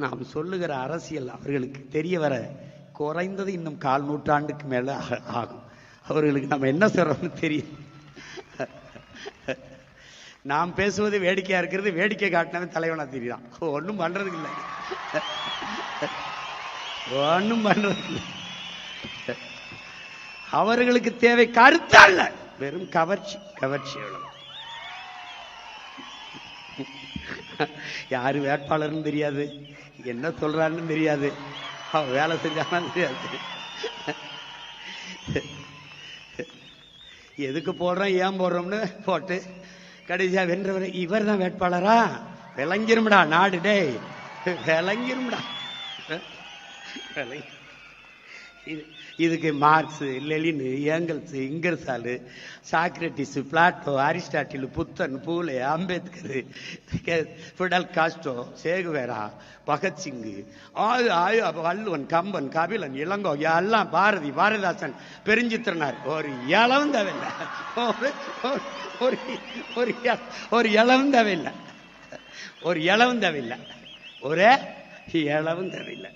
நாம் சொல்லுகிற அரசியல் அவர்களுக்கு தெரிய வர குறைந்தது இன்னும் 1/4 நூற்றாண்டுக்கு மேல ஆகும். அவர்களுக்கு நம்ம என்ன சொல்றோம்னு தெரியும். நாம் பேசுவது வேடிக்கையா இருக்கிறது, வேடிக்கை காட்டினவன் தலைவனா தெரியுதான். ஒன்றும் பண்றதுக்கு இல்லை, ஒன்றும் பண்றதுக்கு இல்லை. அவர்களுக்கு தேவை கருத்தல்ல, வெறும் கவர்ச்சி. கவர்ச்சி எவ்வளவு. யாரு வேட்பாளர்னு தெரியாது, என்ன சொல்றான்னு தெரியாது, அவன் வேலை செஞ்சாலும் தெரியாது, எதுக்கு போடுறோம் ஏன் போடுறோம்னு போட்டு கடைசியா வென்றவர் இவர் தான் வேட்பாளரா விளங்கிரும்டா நாடு. டே விளங்கிரும்டா. இதுக்கு marks, Lenin, Engels, இங்கர்சாலு, Socrates, Plato, Aristotle, புத்தன், பூலே, அம்பேத்கர், ஃபிடல் காஸ்ட்ரோ, சேகுவேரா, பகத்சிங், வள்ளுவன், கம்பன், கபிலன், இளங்கோ எல்லாம், பாரதி, பாரதிதாசன், பெருஞ்சித்திரனார். ஒரு இளவும் தேவையில்லை, ஒரு இளவும் தேவையில்லை, ஒரு இளவும் தேவையில்லை, ஒரே இளவும் தேவையில்லை.